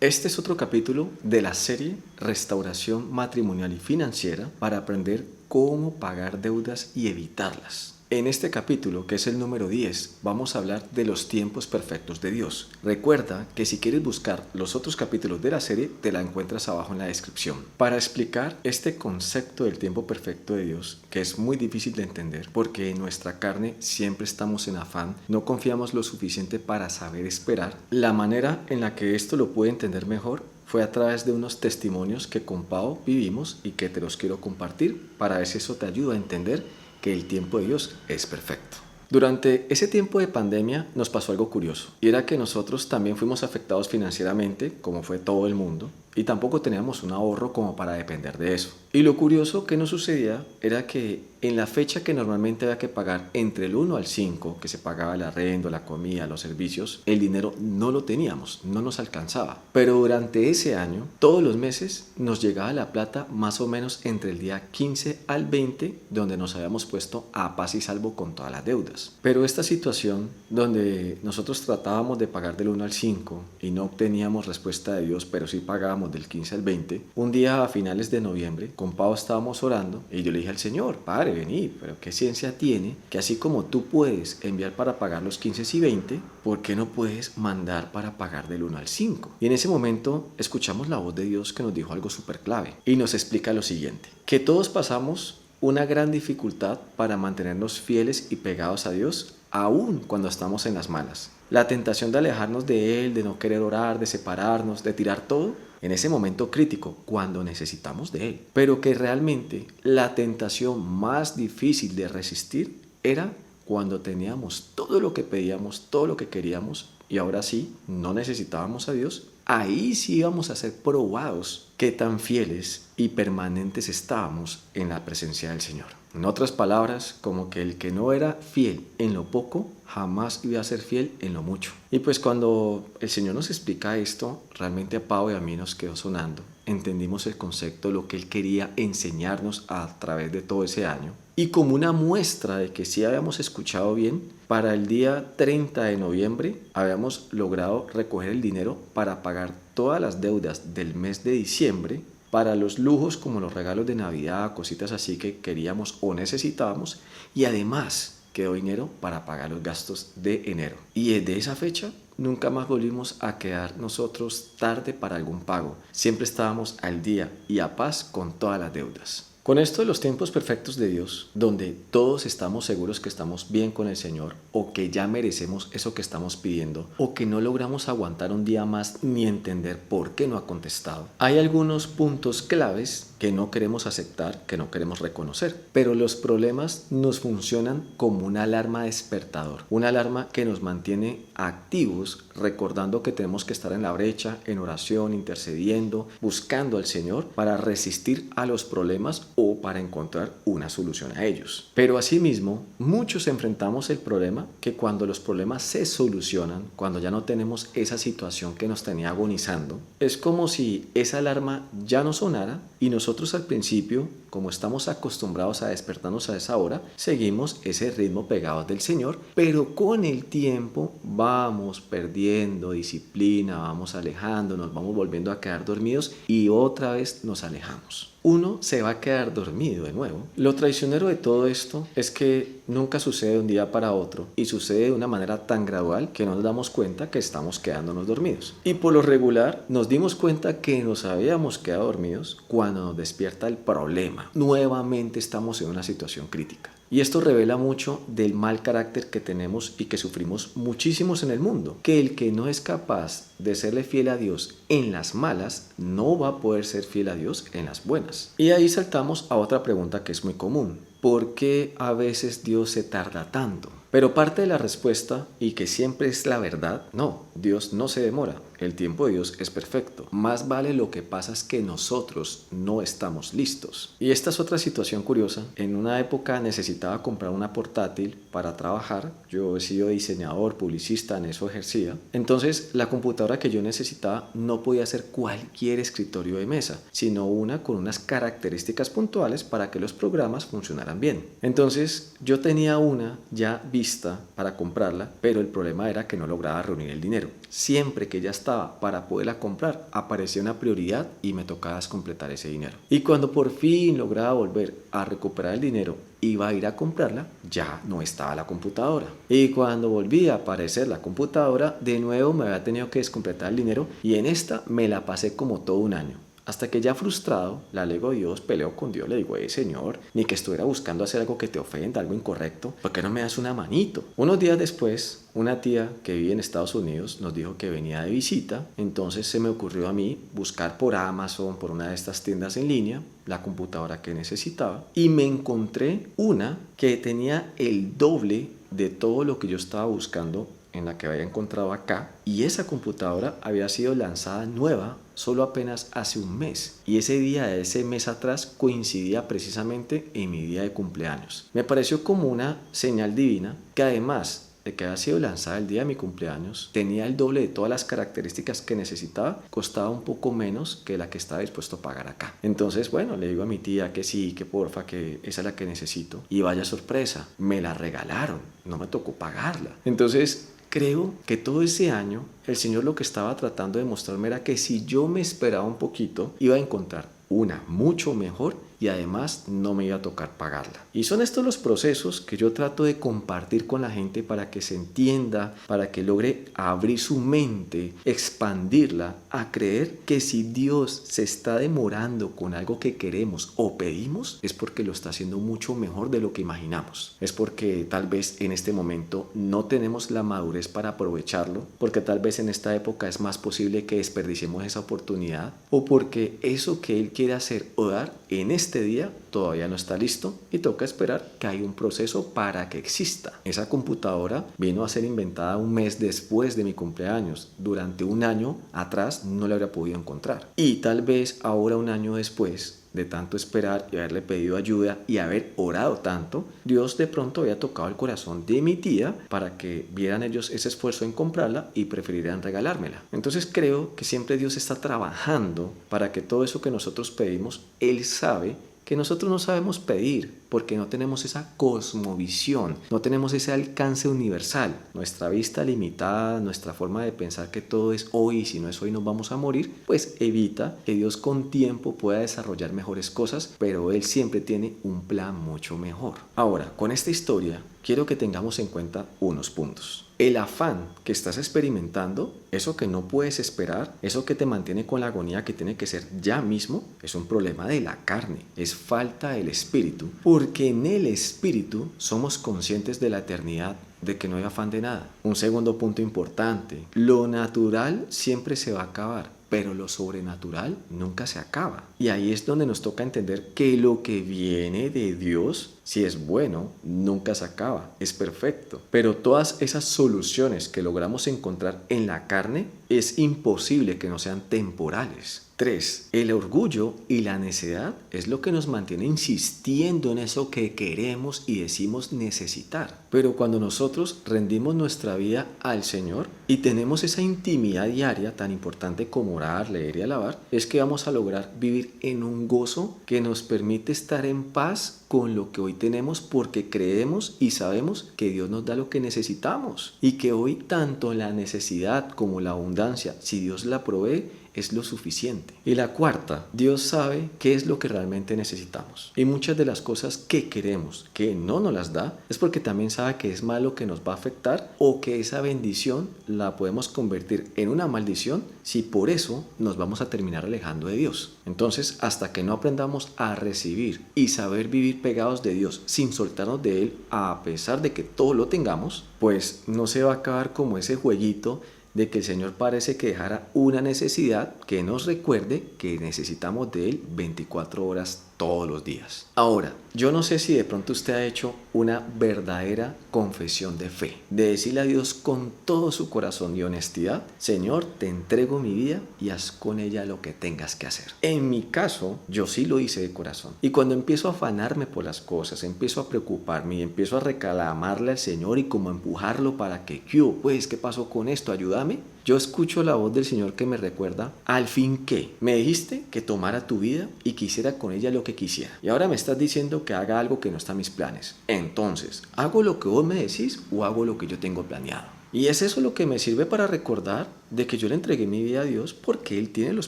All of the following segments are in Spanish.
Este es otro capítulo de la serie Restauración Matrimonial y Financiera para aprender cómo pagar deudas y evitarlas. En este capítulo, que es el número 10, vamos a hablar de los tiempos perfectos de Dios. Recuerda que si quieres buscar los otros capítulos de la serie, te la encuentras abajo en la descripción. Para explicar este concepto del tiempo perfecto de Dios, que es muy difícil de entender, porque en nuestra carne siempre estamos en afán, no confiamos lo suficiente para saber esperar, la manera en la que esto lo puede entender mejor fue a través de unos testimonios que con Pau vivimos y que te los quiero compartir para ver si eso te ayuda a entender que el tiempo de Dios es perfecto. Durante ese tiempo de pandemia nos pasó algo curioso, y era que nosotros también fuimos afectados financieramente, como fue todo el mundo, y tampoco teníamos un ahorro como para depender de eso. Y lo curioso que nos sucedía era que en la fecha que normalmente había que pagar entre el 1 al 5, que se pagaba el arrendo, la comida, los servicios, el dinero no lo teníamos, no nos alcanzaba. Pero durante ese año, todos los meses nos llegaba la plata más o menos entre el día 15 al 20, donde nos habíamos puesto a paz y salvo con todas las deudas. Pero esta situación donde nosotros tratábamos de pagar del 1 al 5 y no obteníamos respuesta de Dios, pero sí pagábamos del 15 al 20, un día a finales de noviembre, con Pau estábamos orando y yo le dije al Señor: Padre, vení, pero qué ciencia tiene que así como tú puedes enviar para pagar los 15 y 20, ¿por qué no puedes mandar para pagar del 1 al 5? Y en ese momento escuchamos la voz de Dios que nos dijo algo súper clave y nos explica lo siguiente: que todos pasamos una gran dificultad para mantenernos fieles y pegados a Dios, aún cuando estamos en las malas. La tentación de alejarnos de Él, de no querer orar, de separarnos, de tirar todo, en ese momento crítico, cuando necesitamos de Él. Pero que realmente la tentación más difícil de resistir era cuando teníamos todo lo que pedíamos, todo lo que queríamos, y ahora sí, no necesitábamos a Dios. Ahí sí íbamos a ser probados qué tan fieles y permanentes estábamos en la presencia del Señor. En otras palabras, como que el que no era fiel en lo poco, jamás iba a ser fiel en lo mucho. Y pues cuando el Señor nos explica esto, realmente a Pau y a mí nos quedó sonando. Entendimos el concepto, lo que Él quería enseñarnos a través de todo ese año. Y como una muestra de que sí habíamos escuchado bien, para el día 30 de noviembre habíamos logrado recoger el dinero para pagar todas las deudas del mes de diciembre, para los lujos como los regalos de Navidad, cositas así que queríamos o necesitábamos, y además quedó dinero para pagar los gastos de enero. Y desde esa fecha nunca más volvimos a quedar nosotros tarde para algún pago. Siempre estábamos al día y a paz con todas las deudas. Con esto de los tiempos perfectos de Dios, donde todos estamos seguros que estamos bien con el Señor, o que ya merecemos eso que estamos pidiendo, o que no logramos aguantar un día más ni entender por qué no ha contestado, hay algunos puntos claves que no queremos aceptar, que no queremos reconocer. Pero los problemas nos funcionan como una alarma despertador, una alarma que nos mantiene activos, recordando que tenemos que estar en la brecha, en oración, intercediendo, buscando al Señor para resistir a los problemas o para encontrar una solución a ellos. Pero asimismo, muchos enfrentamos el problema que cuando los problemas se solucionan, cuando ya no tenemos esa situación que nos tenía agonizando, es como si esa alarma ya no sonara y nosotros al principio, como estamos acostumbrados a despertarnos a esa hora, seguimos ese ritmo pegado del Señor, pero con el tiempo vamos perdiendo disciplina, vamos alejándonos, vamos volviendo a quedar dormidos y otra vez nos alejamos. Uno se va a quedar dormido de nuevo. Lo traicionero de todo esto es que nunca sucede de un día para otro y sucede de una manera tan gradual que no nos damos cuenta que estamos quedándonos dormidos. Y por lo regular nos dimos cuenta que nos habíamos quedado dormidos cuando nos despierta el problema. Nuevamente estamos en una situación crítica. Y esto revela mucho del mal carácter que tenemos y que sufrimos muchísimos en el mundo. Que el que no es capaz de serle fiel a Dios en las malas, no va a poder ser fiel a Dios en las buenas. Y ahí saltamos a otra pregunta que es muy común. ¿Por qué a veces Dios se tarda tanto? Pero parte de la respuesta, y que siempre es la verdad, no, Dios no se demora. El tiempo de Dios es perfecto. Más vale lo que pasa es que nosotros no estamos listos. Y esta es otra situación curiosa. En una época necesitaba comprar una portátil para trabajar. Yo he sido diseñador, publicista, en eso ejercía. Entonces, la computadora que yo necesitaba no podía ser cualquier escritorio de mesa, sino una con unas características puntuales para que los programas funcionaran bien. Entonces, yo tenía una ya vista para comprarla, pero el problema era que no lograba reunir el dinero. Siempre que ya estaba estaba para poderla comprar, aparecía una prioridad y me tocaba completar ese dinero. Y cuando por fin lograba volver a recuperar el dinero, iba a ir a comprarla, ya no estaba la computadora. Y cuando volvía a aparecer la computadora, de nuevo me había tenido que descompletar el dinero y en esta me la pasé como todo un año. Hasta que ya frustrado, le alego a Dios, peleo con Dios, le digo, Señor, ni que estuviera buscando hacer algo que te ofenda, algo incorrecto, ¿por qué no me das una manito? Unos días después, una tía que vive en Estados Unidos nos dijo que venía de visita, entonces se me ocurrió a mí buscar por Amazon, por una de estas tiendas en línea, la computadora que necesitaba y me encontré una que tenía el doble de todo lo que yo estaba buscando en la que había encontrado acá, y esa computadora había sido lanzada nueva solo apenas hace un mes, y ese día de ese mes atrás coincidía precisamente en mi día de cumpleaños. Me pareció como una señal divina que, además de que había sido lanzada el día de mi cumpleaños, tenía el doble de todas las características que necesitaba, costaba un poco menos que la que estaba dispuesto a pagar acá. Entonces, bueno, le digo a mi tía que sí, que porfa, que esa es la que necesito, y vaya sorpresa, me la regalaron, no me tocó pagarla. Entonces, creo que todo ese año el Señor lo que estaba tratando de mostrarme era que si yo me esperaba un poquito, iba a encontrar una mucho mejor y además no me iba a tocar pagarla. Y son estos los procesos que yo trato de compartir con la gente para que se entienda, para que logre abrir su mente, expandirla a creer que si Dios se está demorando con algo que queremos o pedimos, es porque lo está haciendo mucho mejor de lo que imaginamos. Es porque tal vez en este momento no tenemos la madurez para aprovecharlo, porque tal vez en esta época es más posible que desperdiciemos esa oportunidad, o porque eso que Él quiere hacer o dar en este día todavía no está listo y toca esperar que haya un proceso para que exista. Esa computadora vino a ser inventada un mes después de mi cumpleaños. Durante un año atrás no la habría podido encontrar. Y tal vez ahora, un año después de tanto esperar y haberle pedido ayuda y haber orado tanto, Dios de pronto había tocado el corazón de mi tía para que vieran ellos ese esfuerzo en comprarla y preferirían regalármela. Entonces creo que siempre Dios está trabajando para que todo eso que nosotros pedimos, Él sabe que nosotros no sabemos pedir porque no tenemos esa cosmovisión, no tenemos ese alcance universal. Nuestra vista limitada, nuestra forma de pensar que todo es hoy y si no es hoy nos vamos a morir, pues evita que Dios con tiempo pueda desarrollar mejores cosas, pero Él siempre tiene un plan mucho mejor. Ahora, con esta historia, quiero que tengamos en cuenta unos puntos. El afán que estás experimentando, eso que no puedes esperar, eso que te mantiene con la agonía que tiene que ser ya mismo, es un problema de la carne, es falta del espíritu, porque en el espíritu somos conscientes de la eternidad, de que no hay afán de nada. Un segundo punto importante, lo natural siempre se va a acabar, pero lo sobrenatural nunca se acaba. Y ahí es donde nos toca entender que lo que viene de Dios, si es bueno, nunca se acaba, es perfecto. Pero todas esas soluciones que logramos encontrar en la carne, es imposible que no sean temporales. 3. El orgullo y la necedad es lo que nos mantiene insistiendo en eso que queremos y decimos necesitar. Pero cuando nosotros rendimos nuestra vida al Señor y tenemos esa intimidad diaria tan importante como orar, leer y alabar, es que vamos a lograr vivir en un gozo que nos permite estar en paz con lo que hoy tenemos, porque creemos y sabemos que Dios nos da lo que necesitamos y que hoy tanto la necesidad como la abundancia, si Dios la provee, es lo suficiente. Y la cuarta, Dios sabe qué es lo que realmente necesitamos. Y muchas de las cosas que queremos, que no nos las da, es porque también sabe que es malo, que nos va a afectar, o que esa bendición la podemos convertir en una maldición si por eso nos vamos a terminar alejando de Dios. Entonces, hasta que no aprendamos a recibir y saber vivir pegados de Dios sin soltarnos de Él, a pesar de que todo lo tengamos, pues no se va a acabar como ese jueguito de que el Señor parece que dejara una necesidad que nos recuerde que necesitamos de Él 24 horas todos los días. Ahora, yo no sé si de pronto usted ha hecho una verdadera confesión de fe, de decirle a Dios con todo su corazón y honestidad: Señor, te entrego mi vida y haz con ella lo que tengas que hacer. En mi caso, yo sí lo hice de corazón. Y cuando empiezo a afanarme por las cosas, empiezo a preocuparme y empiezo a reclamarle al Señor y como a empujarlo para que, ¿qué pasó con esto? Ayúdame. Yo escucho la voz del Señor que me recuerda: al fin que me dijiste que tomara tu vida y que hiciera con ella lo que quisiera. Y ahora me estás diciendo que haga algo que no está en mis planes. Entonces, ¿hago lo que vos me decís o hago lo que yo tengo planeado? Y es eso lo que me sirve para recordar de que yo le entregué mi vida a Dios porque Él tiene los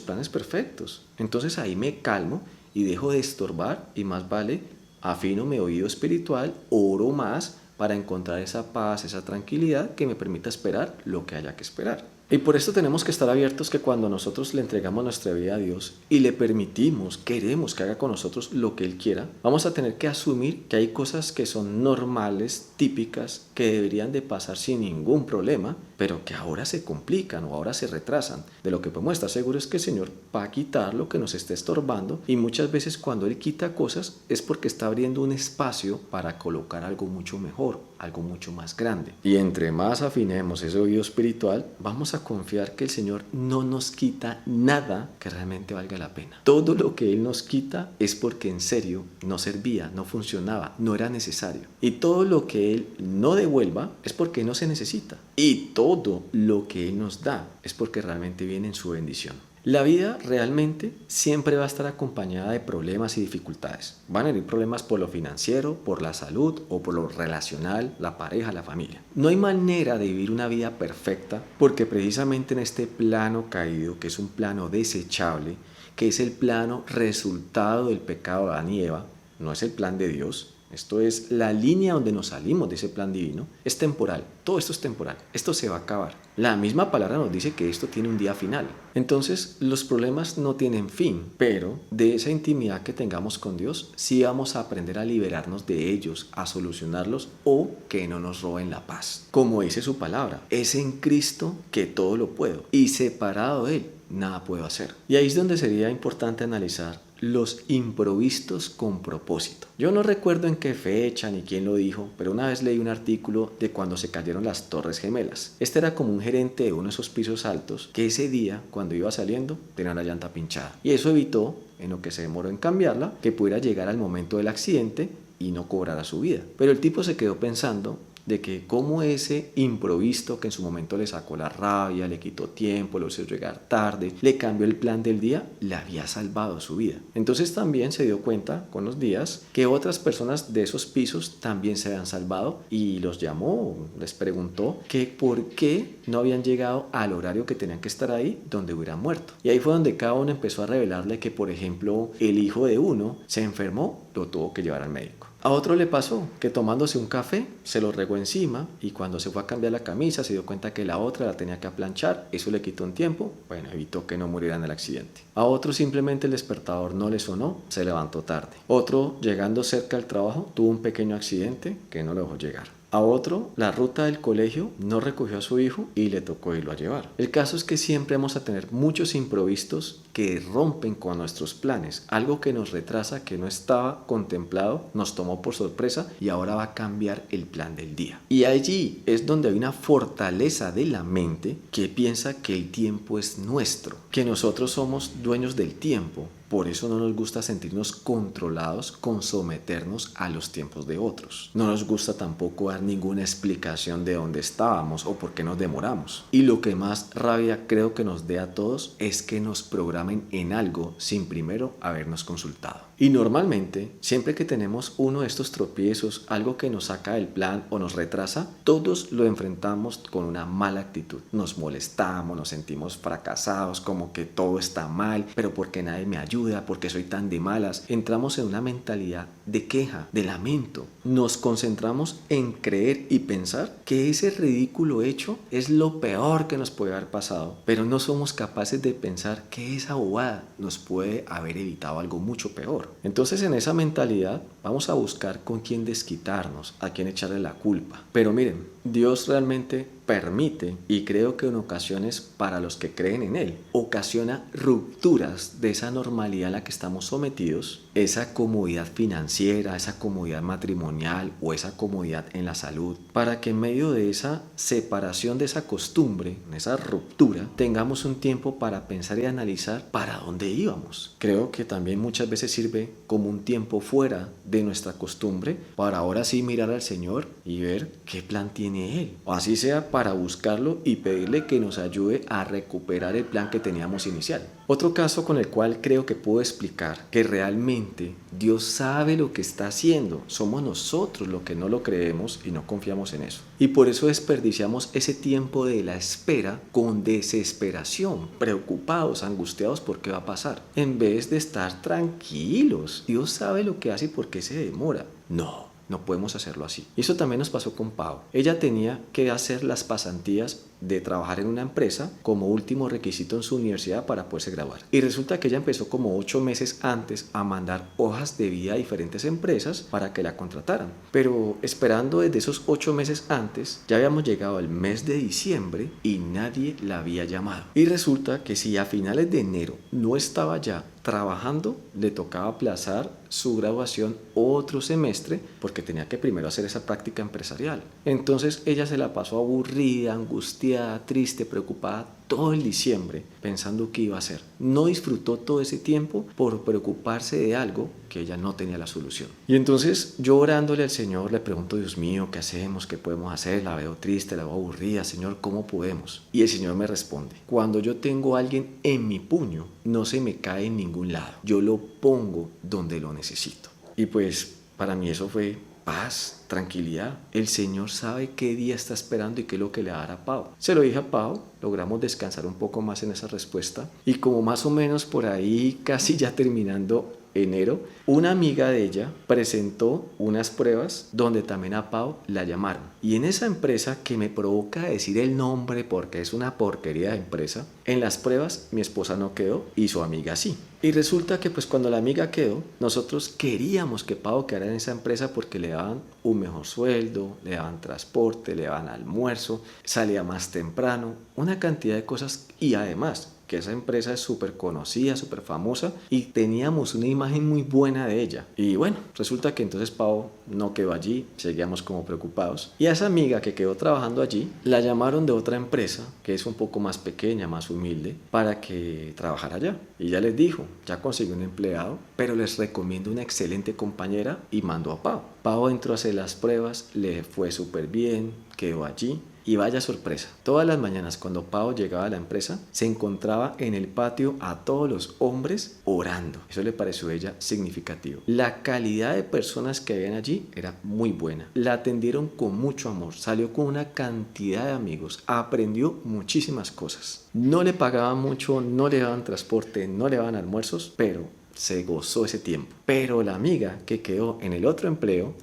planes perfectos. Entonces ahí me calmo y dejo de estorbar y más vale afino mi oído espiritual, oro más para encontrar esa paz, esa tranquilidad que me permita esperar lo que haya que esperar. Y por esto tenemos que estar abiertos que cuando nosotros le entregamos nuestra vida a Dios y le permitimos, queremos que haga con nosotros lo que Él quiera, vamos a tener que asumir que hay cosas que son normales, típicas, que deberían de pasar sin ningún problema, pero que ahora se complican o ahora se retrasan. De lo que podemos estar seguros es que el Señor va a quitar lo que nos esté estorbando y muchas veces cuando Él quita cosas es porque está abriendo un espacio para colocar algo mucho mejor, algo mucho más grande. Y entre más afinemos ese oído espiritual, vamos a confiar que el Señor no nos quita nada que realmente valga la pena. Todo lo que Él nos quita es porque en serio no servía, no funcionaba, no era necesario. Y todo lo que Él no devuelva es porque no se necesita. Y todo lo que Él nos da es porque realmente viene en su bendición. La vida realmente siempre va a estar acompañada de problemas y dificultades. Van a venir problemas por lo financiero, por la salud o por lo relacional, la pareja, la familia. No hay manera de vivir una vida perfecta porque precisamente en este plano caído, que es un plano desechable, que es el plano resultado del pecado de Adán y Eva, no es el plan de Dios. Esto es la línea donde nos salimos de ese plan divino. Es temporal, todo esto es temporal, esto se va a acabar. La misma palabra nos dice que esto tiene un día final. Entonces los problemas no tienen fin, pero de esa intimidad que tengamos con Dios, sí vamos a aprender a liberarnos de ellos, a solucionarlos o que no nos roben la paz. Como dice su palabra, es en Cristo que todo lo puedo y separado de Él, nada puedo hacer. Y ahí es donde sería importante analizar los improvistos con propósito. Yo no recuerdo en qué fecha ni quién lo dijo, pero una vez leí un artículo de cuando se cayeron las Torres Gemelas. Este era como un gerente de uno de esos pisos altos que ese día, cuando iba saliendo, tenía la llanta pinchada. Y eso evitó, en lo que se demoró en cambiarla, que pudiera llegar al momento del accidente y no cobrara su vida. Pero el tipo se quedó pensando de que como ese improviso que en su momento le sacó la rabia, le quitó tiempo, lo hizo llegar tarde, le cambió el plan del día, le había salvado su vida. Entonces también se dio cuenta con los días que otras personas de esos pisos también se habían salvado y los llamó, les preguntó que por qué no habían llegado al horario que tenían que estar ahí donde hubieran muerto. Y ahí fue donde cada uno empezó a revelarle que, por ejemplo, el hijo de uno se enfermó, lo tuvo que llevar al médico. A otro le pasó que tomándose un café se lo regó encima y cuando se fue a cambiar la camisa se dio cuenta que la otra la tenía que aplanchar, eso le quitó un tiempo, bueno, evitó que no muriera en el accidente. A otro simplemente el despertador no le sonó, se levantó tarde. Otro, llegando cerca al trabajo, tuvo un pequeño accidente que no lo dejó llegar. A otro, la ruta del colegio no recogió a su hijo y le tocó irlo a llevar. El caso es que siempre vamos a tener muchos imprevistos que rompen con nuestros planes. Algo que nos retrasa, que no estaba contemplado, nos tomó por sorpresa y ahora va a cambiar el plan del día. Y allí es donde hay una fortaleza de la mente que piensa que el tiempo es nuestro, que nosotros somos dueños del tiempo. Por eso no nos gusta sentirnos controlados con someternos a los tiempos de otros. No nos gusta tampoco dar ninguna explicación de dónde estábamos o por qué nos demoramos. Y lo que más rabia creo que nos dé a todos es que nos programen en algo sin primero habernos consultado. Y normalmente, siempre que tenemos uno de estos tropiezos, algo que nos saca del plan o nos retrasa, todos lo enfrentamos con una mala actitud. Nos molestamos, nos sentimos fracasados, como que todo está mal, pero porque nadie me ayuda, porque soy tan de malas. Entramos en una mentalidad de queja, de lamento. Nos concentramos en creer y pensar que ese ridículo hecho es lo peor que nos puede haber pasado, pero no somos capaces de pensar que esa bobada nos puede haber evitado algo mucho peor. Entonces en esa mentalidad vamos a buscar con quién desquitarnos, a quién echarle la culpa. Pero miren, Dios realmente permite, y creo que en ocasiones para los que creen en Él, ocasiona rupturas de esa normalidad a la que estamos sometidos, esa comodidad financiera, esa comodidad matrimonial o esa comodidad en la salud, para que en medio de esa separación de esa costumbre, en esa ruptura, tengamos un tiempo para pensar y analizar para dónde íbamos. Creo que también muchas veces sirve como un tiempo fuera de nuestra costumbre para ahora sí mirar al Señor y ver qué plan tiene él. O así sea para buscarlo y pedirle que nos ayude a recuperar el plan que teníamos inicial. Otro caso con el cual creo que puedo explicar que realmente Dios sabe lo que está haciendo. Somos nosotros los que no lo creemos y no confiamos en eso. Y por eso desperdiciamos ese tiempo de la espera con desesperación, preocupados, angustiados por qué va a pasar, en vez de estar tranquilos. Dios sabe lo que hace y por qué se demora. No podemos hacerlo así. Y eso también nos pasó con Pau. Ella tenía que hacer las pasantías de trabajar en una empresa como último requisito en su universidad para poderse graduar. Y resulta que ella empezó como 8 meses antes a mandar hojas de vida a diferentes empresas para que la contrataran. Pero esperando desde esos 8 meses antes, ya habíamos llegado al mes de diciembre y nadie la había llamado. Y resulta que si a finales de enero no estaba ya trabajando, le tocaba aplazar su graduación otro semestre porque tenía que primero hacer esa práctica empresarial. Entonces ella se la pasó aburrida, angustiada, triste, preocupada todo el diciembre pensando qué iba a hacer. No disfrutó todo ese tiempo por preocuparse de algo que ella no tenía la solución. Y entonces yo orándole al Señor le pregunto: Dios mío, ¿qué hacemos? ¿Qué podemos hacer? La veo triste, la veo aburrida. Señor, ¿cómo podemos? Y el Señor me responde: cuando yo tengo a alguien en mi puño, no se me cae en ningún lado. Yo lo pongo donde lo necesito. Y pues para mí eso fue paz, tranquilidad. El Señor sabe qué día está esperando y qué es lo que le va a dar a Pau. Se lo dije a Pau, logramos descansar un poco más en esa respuesta y como más o menos por ahí casi ya terminando enero, una amiga de ella presentó unas pruebas donde también a Pau la llamaron. Y en esa empresa, que me provoca decir el nombre porque es una porquería de empresa, en las pruebas mi esposa no quedó y su amiga sí. Y resulta que pues cuando la amiga quedó, nosotros queríamos que Pau quedara en esa empresa porque le daban un mejor sueldo, le daban transporte, le daban almuerzo, salía más temprano, una cantidad de cosas. Y además que esa empresa es súper conocida, súper famosa y teníamos una imagen muy buena de ella. Y bueno, resulta que entonces Pau no quedó allí, seguíamos como preocupados. Y a esa amiga que quedó trabajando allí, la llamaron de otra empresa que es un poco más pequeña, más humilde, para que trabajara allá. Y ella les dijo: ya conseguí un empleado, pero les recomiendo una excelente compañera, y mandó a Pau. Pau entró a hacer las pruebas, le fue súper bien, quedó allí. Y vaya sorpresa, todas las mañanas cuando Pau llegaba a la empresa, se encontraba en el patio a todos los hombres orando. Eso le pareció a ella significativo. La calidad de personas que habían allí era muy buena. La atendieron con mucho amor, salió con una cantidad de amigos, aprendió muchísimas cosas. No le pagaban mucho, no le daban transporte, no le daban almuerzos, pero se gozó ese tiempo. Pero la amiga que quedó en el otro empleo,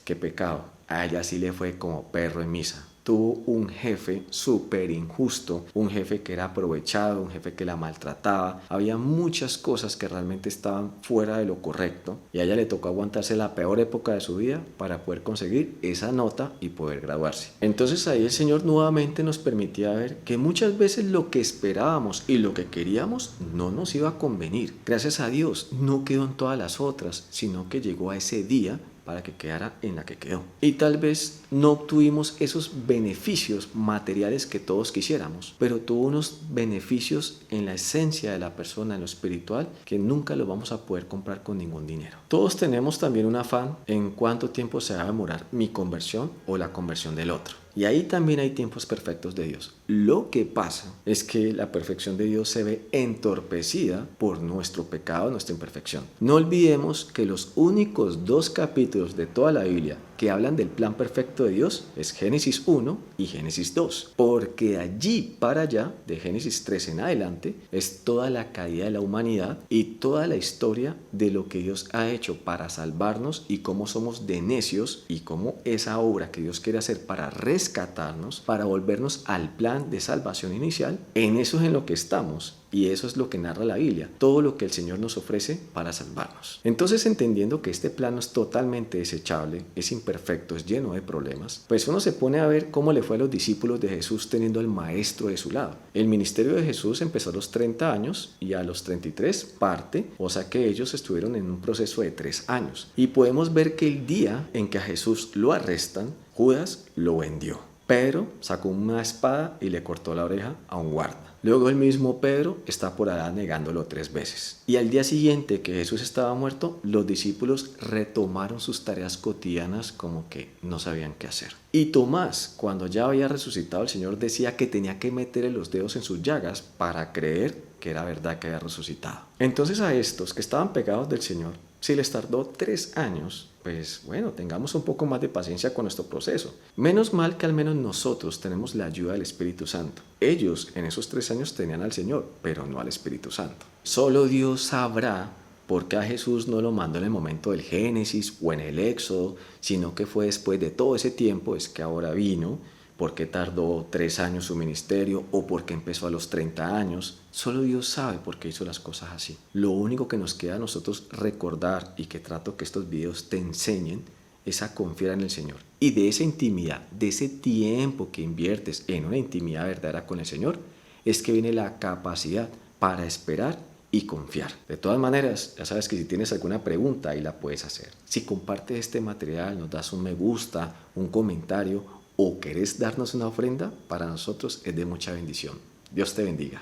qué pecado, a ella sí le fue como perro en misa. Tuvo un jefe súper injusto, un jefe que era aprovechado, un jefe que la maltrataba. Había muchas cosas que realmente estaban fuera de lo correcto y a ella le tocó aguantarse la peor época de su vida para poder conseguir esa nota y poder graduarse. Entonces ahí el Señor nuevamente nos permitía ver que muchas veces lo que esperábamos y lo que queríamos no nos iba a convenir. Gracias a Dios no quedó en todas las otras, sino que llegó a ese día para que quedara en la que quedó. Y tal vez no obtuvimos esos beneficios materiales que todos quisiéramos, pero tuvo unos beneficios en la esencia de la persona, en lo espiritual, que nunca lo vamos a poder comprar con ningún dinero. Todos tenemos también un afán en cuánto tiempo se va a demorar mi conversión o la conversión del otro. Y ahí también hay tiempos perfectos de Dios. Lo que pasa es que la perfección de Dios se ve entorpecida por nuestro pecado, nuestra imperfección. No olvidemos que los únicos 2 capítulos de toda la Biblia que hablan del plan perfecto de Dios es Génesis 1 y Génesis 2, porque allí para allá, de Génesis 3 en adelante, es toda la caída de la humanidad y toda la historia de lo que Dios ha hecho para salvarnos y cómo somos de necios y cómo esa obra que Dios quiere hacer para rescatarnos, para volvernos al plan de salvación inicial, en eso es en lo que estamos. Y eso es lo que narra la Biblia, todo lo que el Señor nos ofrece para salvarnos. Entonces, entendiendo que este plano es totalmente desechable, es imperfecto, es lleno de problemas, pues uno se pone a ver cómo le fue a los discípulos de Jesús teniendo al Maestro de su lado. El ministerio de Jesús empezó a los 30 años y a los 33 parte, o sea que ellos estuvieron en un proceso de 3 años. Y podemos ver que el día en que a Jesús lo arrestan, Judas lo vendió. Pedro sacó una espada y le cortó la oreja a un guarda. Luego el mismo Pedro está por allá negándolo 3 veces. Y al día siguiente que Jesús estaba muerto, los discípulos retomaron sus tareas cotidianas como que no sabían qué hacer. Y Tomás, cuando ya había resucitado el Señor, decía que tenía que meterle los dedos en sus llagas para creer que era verdad que había resucitado. Entonces a estos que estaban pegados del Señor, si les tardó 3 años, pues bueno, tengamos un poco más de paciencia con nuestro proceso. Menos mal que al menos nosotros tenemos la ayuda del Espíritu Santo. Ellos en esos 3 años tenían al Señor, pero no al Espíritu Santo. Solo Dios sabrá por qué a Jesús no lo mandó en el momento del Génesis o en el Éxodo, sino que fue después de todo ese tiempo, es que ahora vino. ¿Por qué tardó 3 años su ministerio o por qué empezó a los 30 años? Solo Dios sabe por qué hizo las cosas así. Lo único que nos queda a nosotros recordar, y que trato que estos videos te enseñen, es a confiar en el Señor. Y de esa intimidad, de ese tiempo que inviertes en una intimidad verdadera con el Señor, es que viene la capacidad para esperar y confiar. De todas maneras, ya sabes que si tienes alguna pregunta, ahí la puedes hacer. Si compartes este material, nos das un me gusta, un comentario, o querés darnos una ofrenda, para nosotros es de mucha bendición. Dios te bendiga.